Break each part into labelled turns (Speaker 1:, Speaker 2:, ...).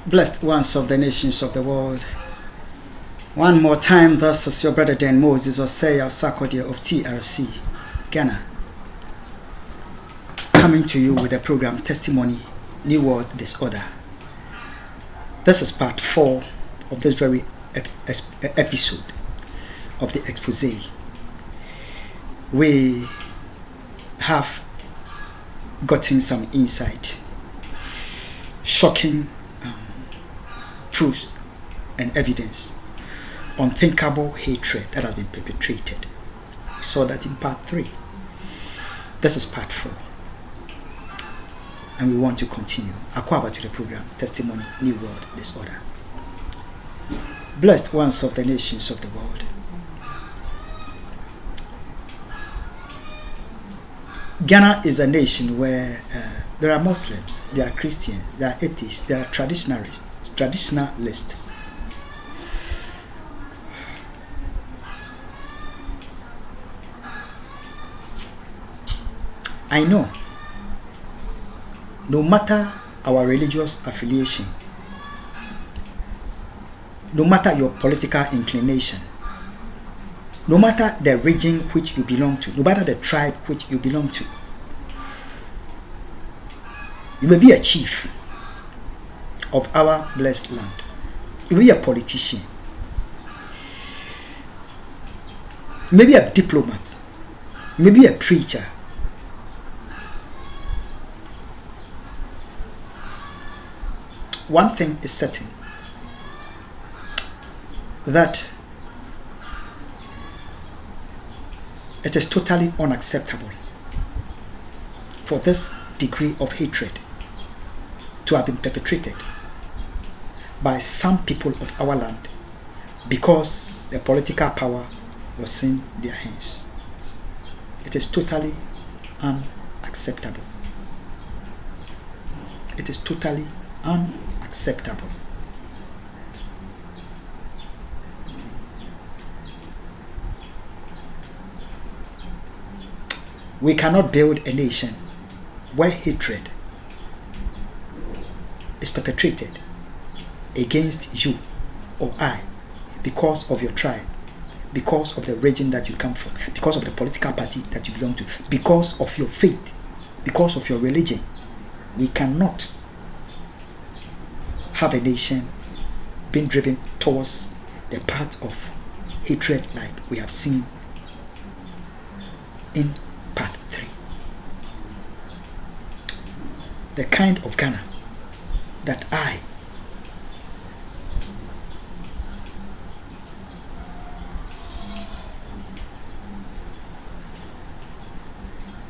Speaker 1: Blessed ones of the nations of the world. One more time, thus as your brother Dan Moses was say our Sakodia of TRC, Ghana, coming to you with a program Testimony, New World Disorder. This is part 4 of this very episode of the expose. We have gotten some insight, shocking proofs and evidence, unthinkable hatred that has been perpetrated. We saw that in part 3. This is part 4. And we want to continue. Akufo to the program, Testimony, New World Disorder. Blessed ones of the nations of the world. Ghana is a nation where there are Muslims, there are Christians, there are atheists, there are traditionalists. I know, no matter our religious affiliation, no matter your political inclination, no matter the region which you belong to, no matter the tribe which you belong to, you may be a chief of our blessed land. You may be a politician. You may be a diplomat. You may be a preacher. One thing is certain, that it is totally unacceptable for this degree of hatred to have been perpetrated by some people of our land because the political power was in their hands. It is totally unacceptable. It is totally unacceptable. We cannot build a nation where hatred is perpetrated against you or I because of your tribe, because of the region that you come from, because of the political party that you belong to, because of your faith, because of your religion. We cannot have a nation being driven towards the path of hatred like we have seen in part 3. The kind of Ghana that I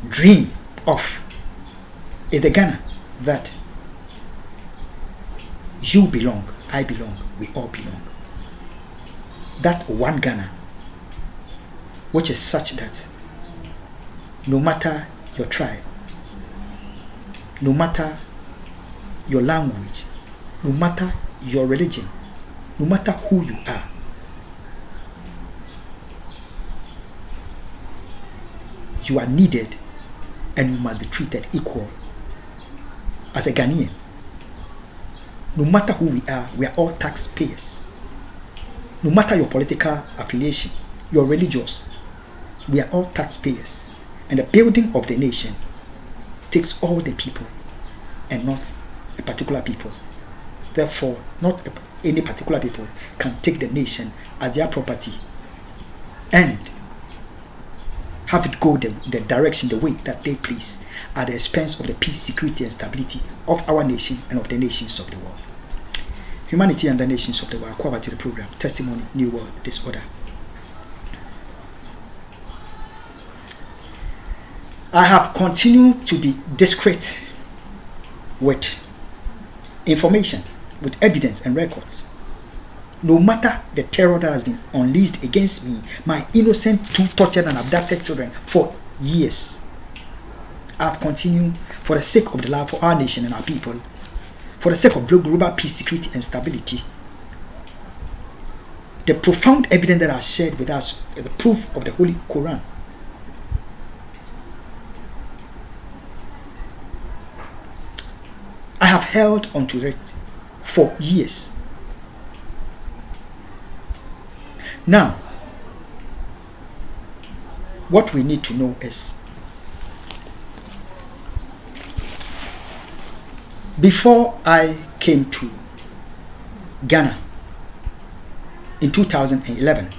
Speaker 1: dream of is the Ghana that you belong, I belong, we all belong. That one Ghana which is such that no matter your tribe, no matter your language, no matter your religion, no matter who you are, you are needed and you must be treated equal as a Ghanaian. No matter who we are all taxpayers. No matter your political affiliation, your religious, we are all taxpayers. And the building of the nation takes all the people and not a particular people. Therefore, not any particular people can take the nation as their property and have it go the direction, the way that they please, at the expense of the peace, security, and stability of our nation and of the nations of the world. Humanity and the nations of the world. Akufo to the program, Testimony, New World Disorder. I have continued to be discreet with information, with evidence and records. No matter the terror that has been unleashed against me, my innocent, two tortured and abducted children for years, I have continued for the sake of the love for our nation and our people, for the sake of global peace, security and stability. The profound evidence that I shared with us is the proof of the Holy Quran. I have held onto it for years. Now, what we need to know is, before I came to Ghana in 2011,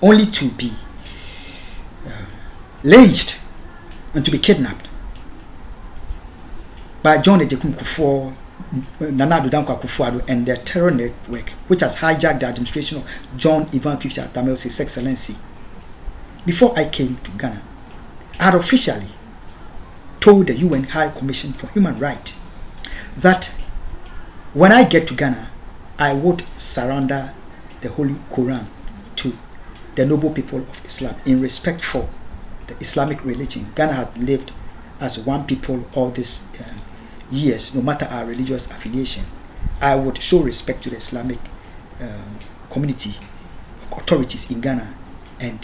Speaker 1: only to be lynched and to be kidnapped by John Akufo, Nana Addo Akufo, and their terror network, which has hijacked the administration of John Ivan Fifty Atamel's His Excellency. Before I came to Ghana, I had officially told the UN High Commission for Human Rights that when I get to Ghana, I would surrender the Holy Quran to the noble people of Islam in respect for the Islamic religion. Ghana had lived as one people all these years, no matter our religious affiliation. I would show respect to the Islamic community, authorities in Ghana, and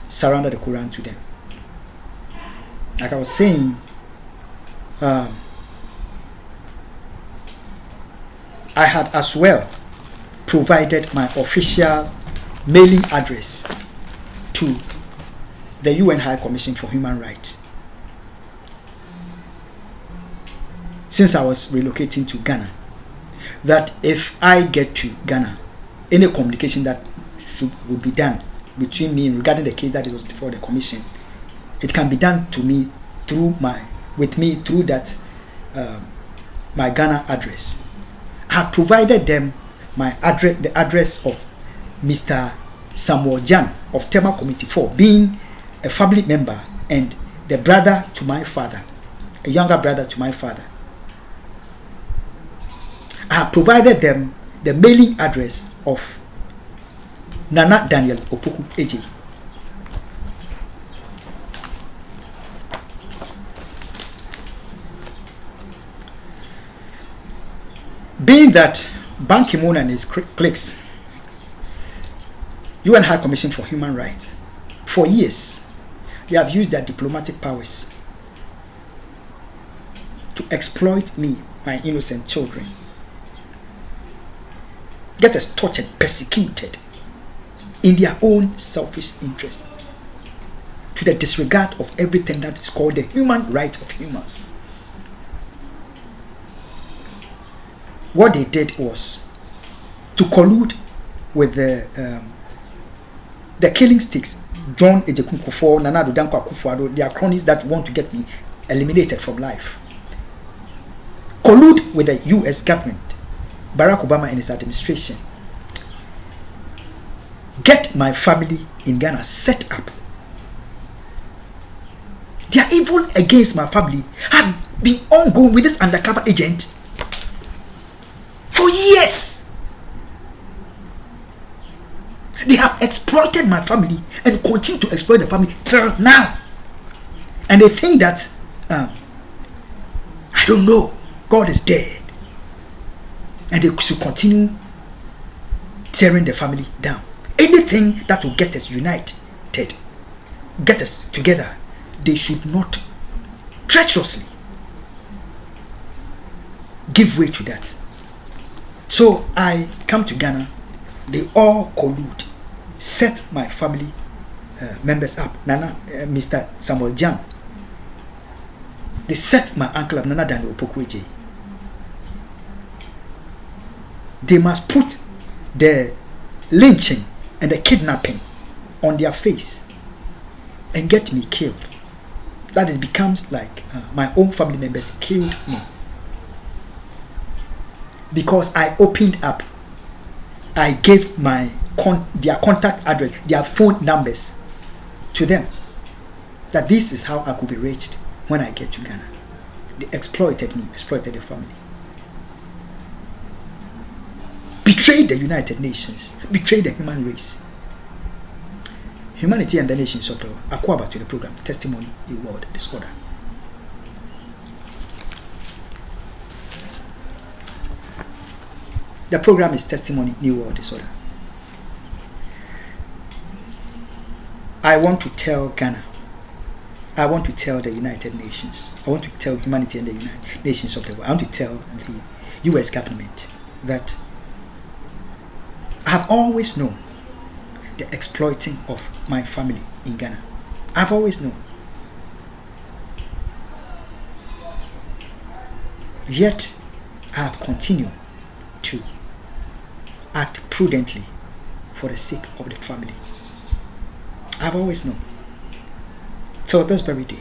Speaker 1: surrender the Quran to them. Like I was saying, I had as well provided my official mailing address to the UN High Commission for Human Rights. Since I was relocating to Ghana, that if I get to Ghana, any communication that would be done between me regarding the case that it was before the commission, it can be done to me through that my Ghana address. I have provided them my address, the address of Mr. Samuel Jan of Tema Committee 4, being a family member and the brother to my father, a younger brother to my father. I have provided them the mailing address of Nana Daniel Opoku AJ. Being that Ban Ki-moon and his cliques, UN High Commission for Human Rights, for years, they have used their diplomatic powers to exploit me, my innocent children, get us tortured, persecuted in their own selfish interest, to the disregard of everything that is called the human rights of humans. What they did was to collude with the killing sticks, John Akufo, Nana Addo Akufo, their cronies that want to get me eliminated from life. Collude with the US government, Barack Obama and his administration. Get my family in Ghana set up. Their evil against my family had been ongoing with this undercover agent for years. They have exploited my family and continue to exploit the family till now. And they think that, I don't know, God is dead. And they should continue tearing the family down. Anything that will get us united, get us together, they should not treacherously give way to that. So I come to Ghana, they all collude, set my family members up, Mr. Samuel Jan. They set my uncle up, Nana Daniel Opoku. They must put the lynching and the kidnapping on their face and get me killed. That it becomes like my own family members killed me. Because I opened up, I gave their contact address, their phone numbers to them. That this is how I could be reached when I get to Ghana. They exploited me, exploited the family. Betrayed the United Nations, betrayed the human race. Humanity and the Nations of the world. Akwaba to the program, Testimony, Award, Disorder. The program is Testimony, New World Disorder. I want to tell Ghana, I want to tell the United Nations, I want to tell humanity and the United Nations of the world, I want to tell the US government that I have always known the exploiting of my family in Ghana. I've always known. Yet, I have continued to act prudently for the sake of the family. I've always known. So this very day,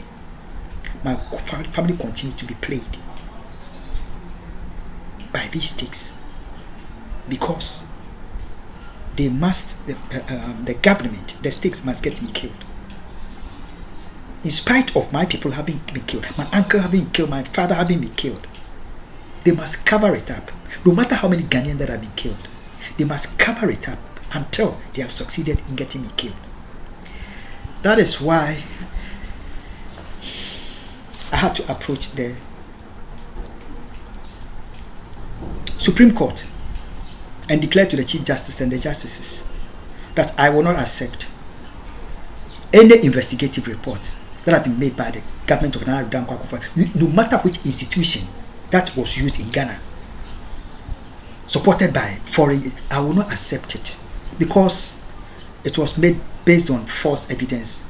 Speaker 1: my family continued to be plagued by these stakes, because they must, the government, the stakes must get me killed. In spite of my people having been killed, my uncle having been killed, my father having been killed, they must cover it up. No matter how many Ghanaians that have been killed, they must cover it up until they have succeeded in getting me killed. That is why I had to approach the Supreme Court and declare to the Chief Justice and the justices that I will not accept any investigative report that have been made by the government of Addo, Akufo, no matter which institution that was used in Ghana, supported by foreign. I will not accept it, because it was made based on false evidence,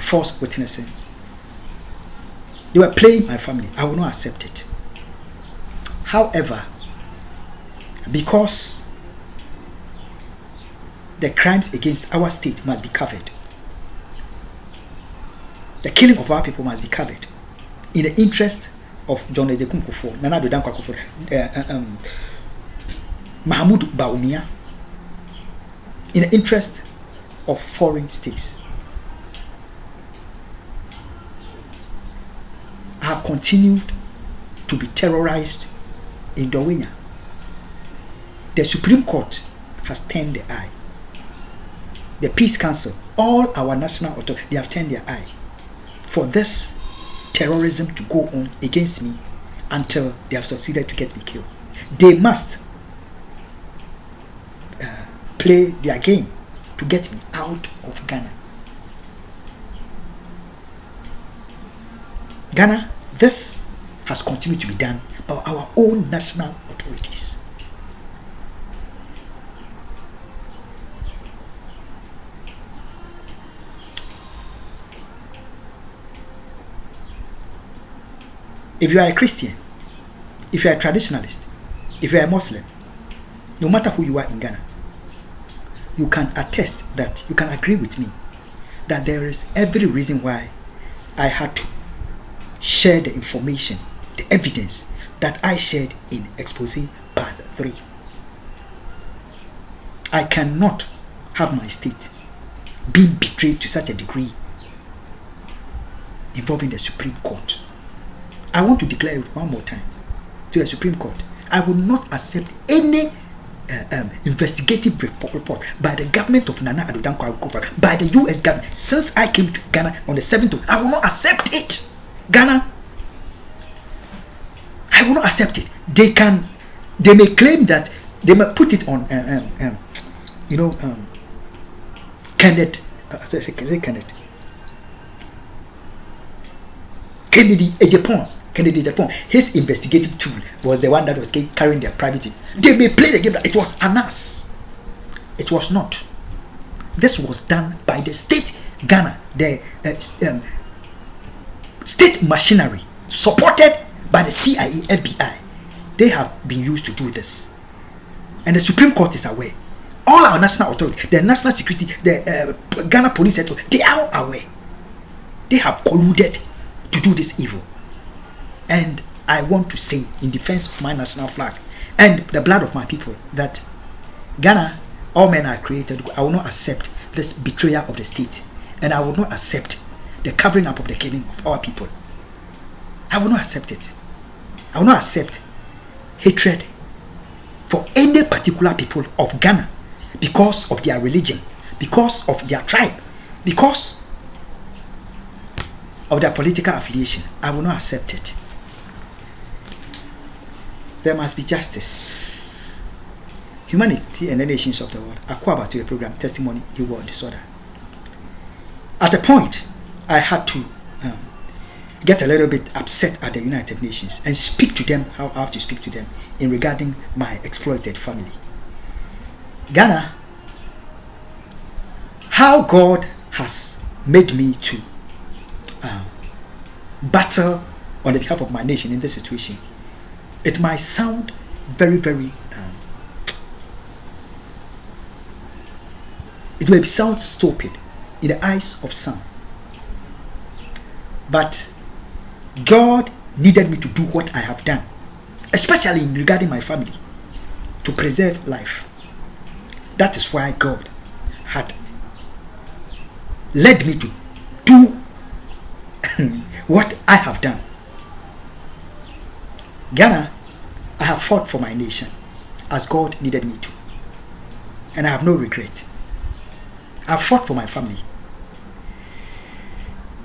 Speaker 1: false witnessing. They were playing my family. I will not accept it. However, because the crimes against our state must be covered, the killing of our people must be covered in the interest of John Akufo, Nana Addo Akufo, Mahmoud Bawumia, in the interest of foreign states. I have continued to be terrorized in Dawenya. The Supreme Court has turned the eye. The Peace Council, all our national authorities, they have turned their eye for this terrorism to go on against me until they have succeeded to get me killed. They must play their game to get me out of Ghana. Ghana, this has continued to be done by our own national authorities. If you are a Christian, if you are a traditionalist, if you are a Muslim, no matter who you are in Ghana, you can attest that, you can agree with me that there is every reason why I had to share the information, the evidence that I shared in Expose Part 3. I cannot have my state being betrayed to such a degree involving the Supreme Court. I want to declare it one more time to the Supreme Court. I will not accept any investigative report by the government of Nana Addo Akufo, by the US government. Since I came to Ghana on the 7th, I will not accept it. Ghana, I will not accept it. They may claim that they may put it on, Kennedy Japan. His investigative tool was the one that was carrying their private team. They may play the game that it was an us. It was not. This was done by the state Ghana, the state machinery supported by the CIA, FBI. They have been used to do this, and the Supreme Court is aware. All our national authorities, the national security, the Ghana police, they are aware. They have colluded to do this evil. And I want to say, in defense of my national flag and the blood of my people, that Ghana, all men are created. I will not accept this betrayal of the state, and I will not accept the covering up of the killing of our people. I will not accept it. I will not accept hatred for any particular people of Ghana because of their religion, because of their tribe, because of their political affiliation. I will not accept it. There must be justice. Humanity and the nations of the world. Akufo to the program Testimony in World Disorder. At a point, I had to get a little bit upset at the United Nations and speak to them how I have to speak to them in regarding my exploited family. Ghana, how God has made me to battle on the behalf of my nation in this situation. It might sound very, very it may sound stupid in the eyes of some, but God needed me to do what I have done, especially in regarding my family, to preserve life. That is why God had led me to do what I have done. Ghana, I have fought for my nation as God needed me to, and I have no regret. I have fought for my family.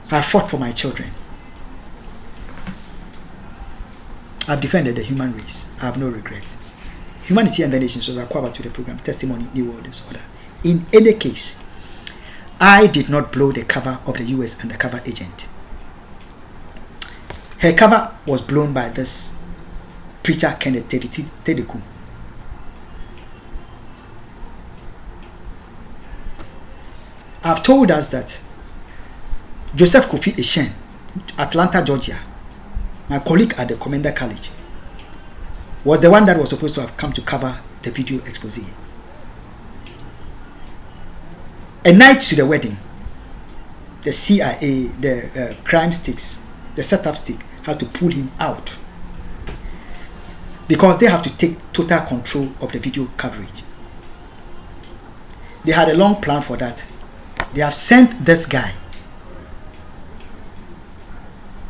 Speaker 1: I have fought for my children. I have defended the human race. I have no regret. Humanity and the nations. So we are covered to the program Testimony, New World Disorder. In any case, I did not blow the cover of the US undercover agent. Her cover was blown by this preacher Kenneth Tedeku. I've told us that Joseph Kofi Eshen, Atlanta, Georgia, my colleague at the Commander College, was the one that was supposed to have come to cover the video expose. A night to the wedding, the CIA, the crime sticks, the setup stick, had to pull him out because they have to take total control of the video coverage. They had a long plan for that. They have sent this guy,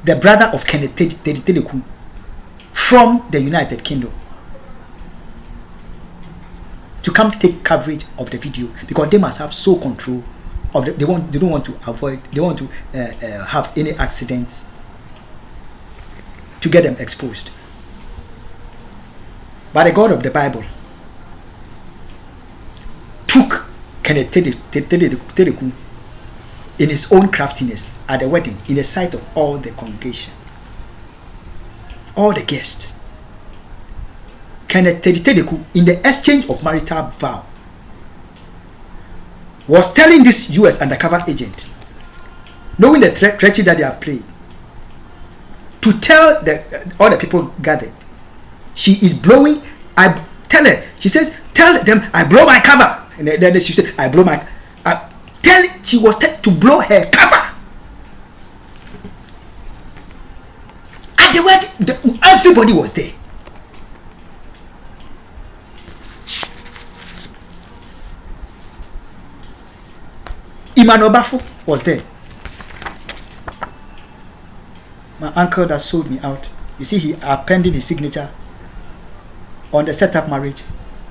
Speaker 1: the brother of Kenneth Tedeku, from the United Kingdom to come take coverage of the video because they must have sole control of the, they don't want to avoid, they want to have any accidents to get them exposed. But the God of the Bible took Kenneth Tedeku in his own craftiness at the wedding, in the sight of all the congregation, all the guests. Kenneth Tedeku, in the exchange of marital vow, was telling this US undercover agent, knowing the treachery that they have played, to tell all the people gathered, she is blowing. I tell her, she says, tell them I blow my cover. And then she said, I blow my. She was to blow her cover. At the wedding, everybody was there. Emmanuel Bafo was there. My uncle that sold me out. You see, he appended his signature on the setup marriage.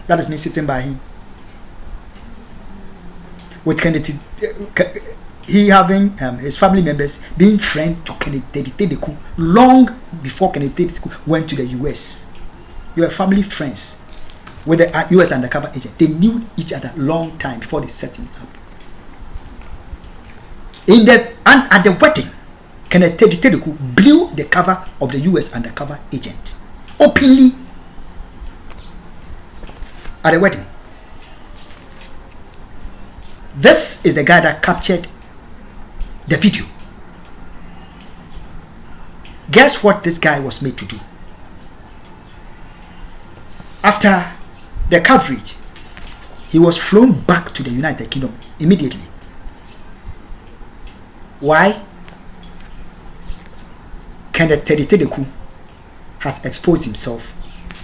Speaker 1: That is me sitting by him. With Kenneth, he having his family members being friend to Kenneth Tedeku long before Kenneth Tedeku went to the US. They were family friends with the US undercover agent. They knew each other long time before they set him up. At the wedding, Kenneth Tedeku blew the cover of the US undercover agent openly at the wedding. This is the guy that captured the video. Guess what this guy was made to do? After the coverage, he was flown back to the United Kingdom immediately. Why? Kenneth Tedeku has exposed himself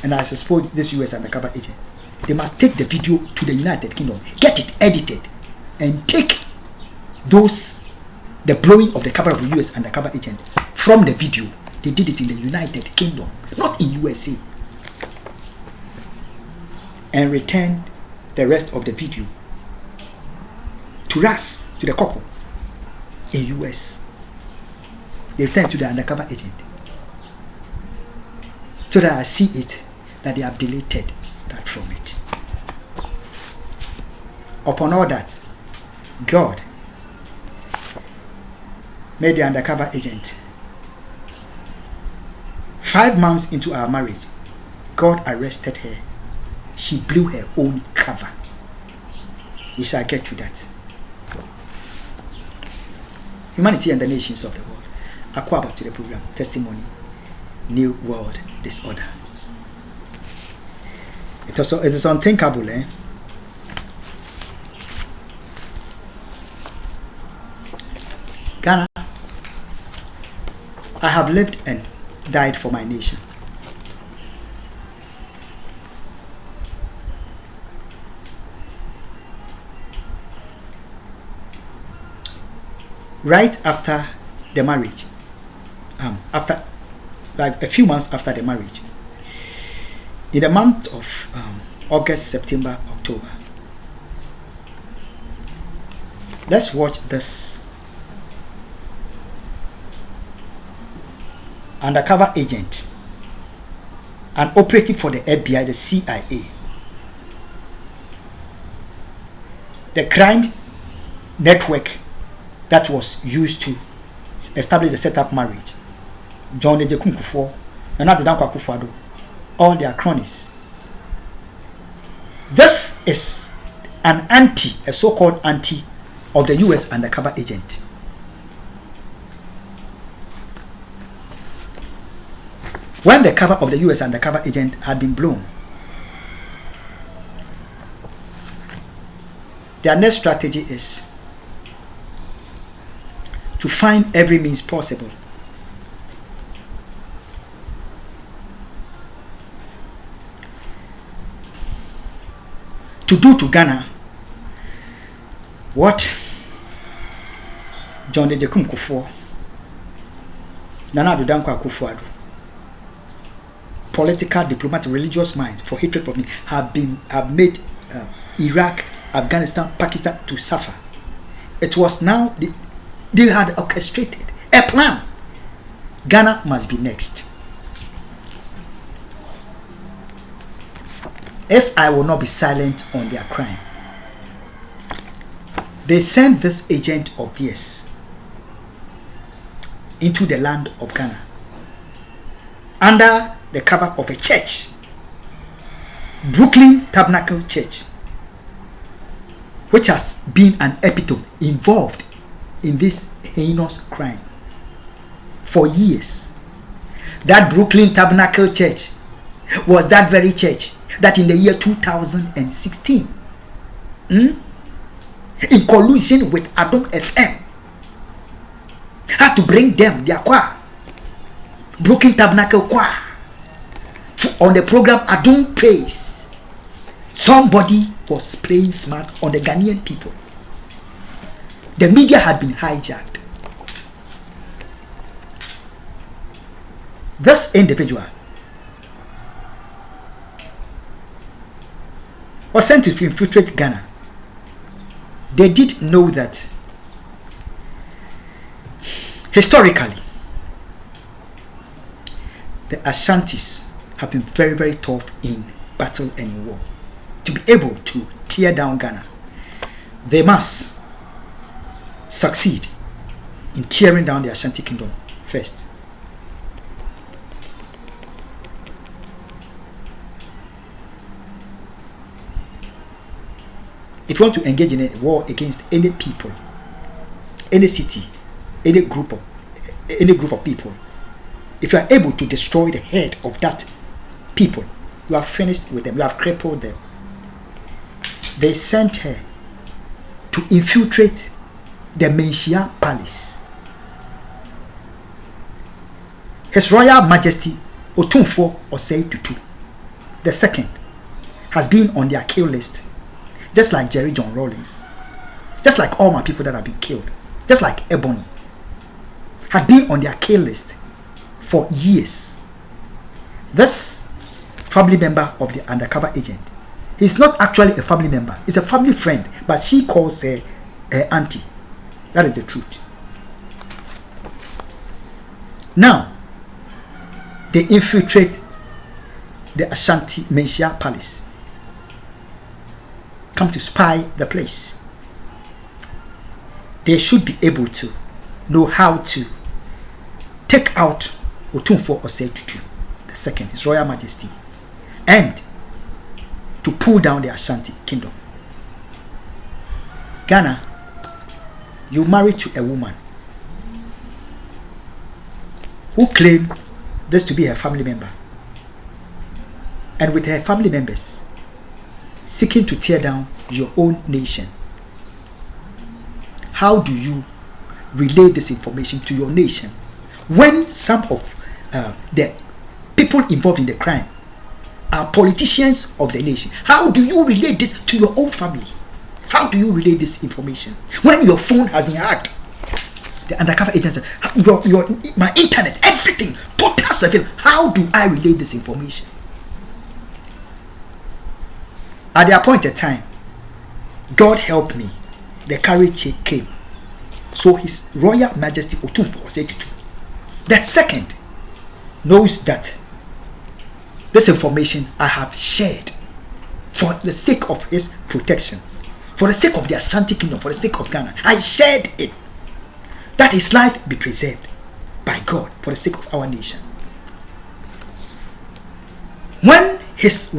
Speaker 1: and has exposed this US undercover agent. They must take the video to the United Kingdom, get it edited, and take the blowing of the cover of the US undercover agent from the video. They did it in the United Kingdom, not in USA, and returned the rest of the video to us, to the couple in US. They returned to the undercover agent so that I see it, that they have deleted that from it. Upon all that, God made the undercover agent 5 months into our marriage, God arrested her. She blew her own cover. We shall get to that. Humanity and the nations of the world. Akwa to the program. Testimony. New World Disorder. It is unthinkable, eh? Ghana, I have lived and died for my nation. Right after the marriage, after like a few months after the marriage, in the month of August, September, October, let's watch this. Undercover agent, an operative for the FBI, the CIA, the crime network that was used to establish the setup marriage, John Akufo and Addo, all their cronies. This is an a so-called anti of the US undercover agent. When the cover of the US undercover agent had been blown, their next strategy is to find every means possible to do to Ghana what John Akufo, Nana Addo Akufo, political, diplomatic, religious minds for hatred for me have made Iraq, Afghanistan, Pakistan to suffer. It was now they had orchestrated a plan. Ghana must be next. If I will not be silent on their crime, they sent this agent of theirs into the land of Ghana under the cover of a church, Brooklyn Tabernacle Church, which has been an epitome involved in this heinous crime for years. That Brooklyn Tabernacle Church was that very church that in the year 2016, in collusion with Addo FM, had to bring them their choir, Brooklyn Tabernacle Choir, on the program Addo Praise. Somebody was playing smart on the Ghanaian people. The media had been hijacked. This individual was sent to infiltrate Ghana. They did know that historically the Ashantis have been very, very tough in battle and in war. To be able to tear down Ghana, they must succeed in tearing down the Ashanti Kingdom first. If you want to engage in a war against any people, any city, any group of people, if you are able to destroy the head of that people, you have finished with them, you have crippled them. They sent her to infiltrate the Menchia Palace. His Royal Majesty Otumfuo Osei Tutu II has been on their kill list, just like Jerry John Rawlings, just like all my people that have been killed, just like Ebony, had been on their kill list for years. This family member of the undercover agent, he's not actually a family member, he's a family friend, but she calls her auntie. That is the truth. Now, they infiltrate the Ashanti Menchia Palace, come to spy the place. They should be able to know how to take out Otumfuo Osei Tutu. II, His Royal Majesty, and to pull down the Ashanti Kingdom. Ghana, you married to a woman who claimed this to be her family member, and with her family members seeking to tear down your own nation. How do you relay this information to your nation when some of the people involved in the crime are politicians of the nation? How do you relay this to your own family? How do you relay this information when your phone has been hacked? The undercover agents, my internet, everything, total surveillance. How do I relay this information? At the appointed time, God helped me. The courage came. So His Royal Majesty Otumfuo was 82. The second knows that this information I have shared for the sake of his protection, for the sake of the Ashanti Kingdom, for the sake of Ghana. I shared it, that his life be preserved by God for the sake of our nation. When His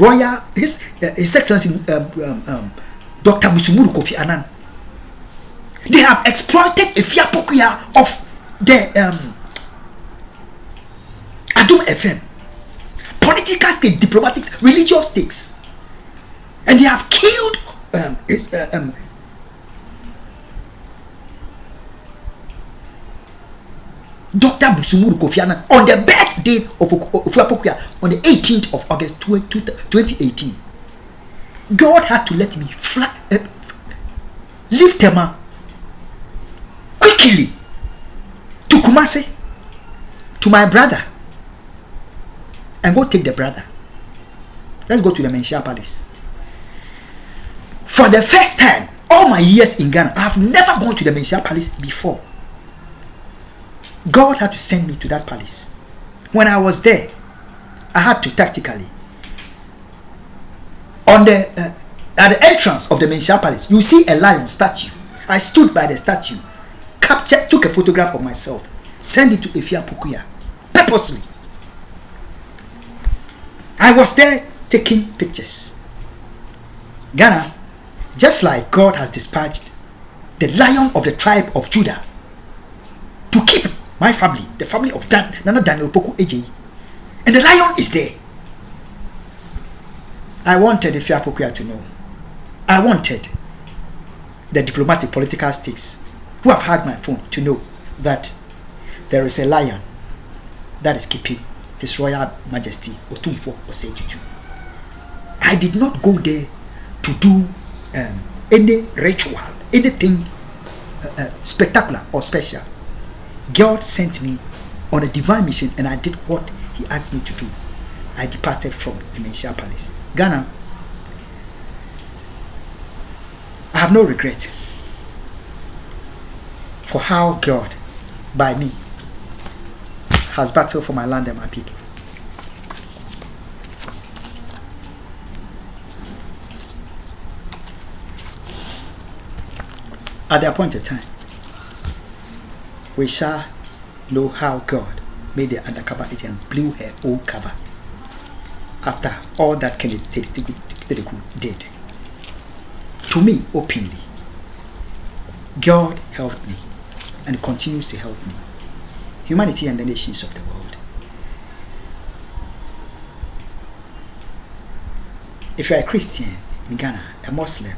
Speaker 1: Excellency Dr. Musumuru Kofi Annan, they have exploited a fiapokuya of the Addo FM, political stakes, diplomatic, religious stakes, and they have killed Dr. Musumuru Kofi Annan on the birthday of Ofuapokuya on the 18th of August 2018. God had to let me lift them up quickly to Kumasi, to my brother, and go take the brother. Let's go to the Menshia Palace. For the first time, all my years in Ghana, I have never gone to the Menshia Palace before. God had to send me to that palace. When I was there, I had to tactically, on the at the entrance of the Menshia Palace, you see a lion statue. I stood by the statue, took a photograph of myself, sent it to Efia Pukuya purposely. I was there taking pictures. Ghana, just like God has dispatched the lion of the tribe of Judah to keep my family, the family of Nana Daniel Poku AJ, and the lion is there. I wanted the Efia Pukuya to know. I wanted the diplomatic political stakes who have had my phone to know that there is a lion that is keeping His Royal Majesty Otumfuo Osei. I did not go there to do any ritual, anything spectacular or special. God sent me on a divine mission, and I did what He asked me to do. I departed from the Menshia Palace. Ghana, I have no regret for how God, by me, has battled for my land and my people. At the appointed time, we shall know how God made the undercover agent blew her own cover after all that Kennedy did. To me, openly, God helped me and continues to help me. Humanity and the nations of the world. If you are a Christian in Ghana, a Muslim,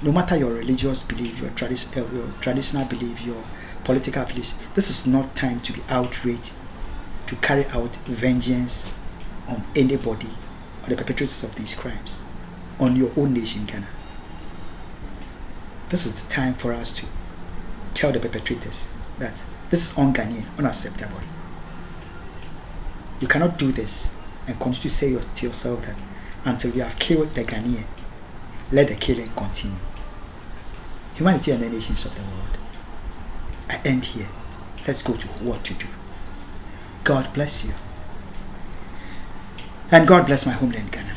Speaker 1: no matter your religious belief, your traditional belief, your political affiliation, this is not time to be outraged, to carry out vengeance on anybody or the perpetrators of these crimes on your own nation, Ghana. This is the time for us to tell the perpetrators that this is un-Ghanaian, unacceptable. You cannot do this and continue to say to yourself that until we have killed the Ghanaian, let the killing continue. Humanity and the nations of the world. I end here. Let's go to what to do. God bless you. And God bless my homeland, Ghana.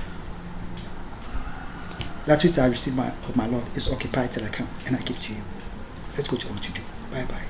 Speaker 1: That which I receive of my Lord is occupied till I come and I give to you. Let's go to what to do. Bye-bye.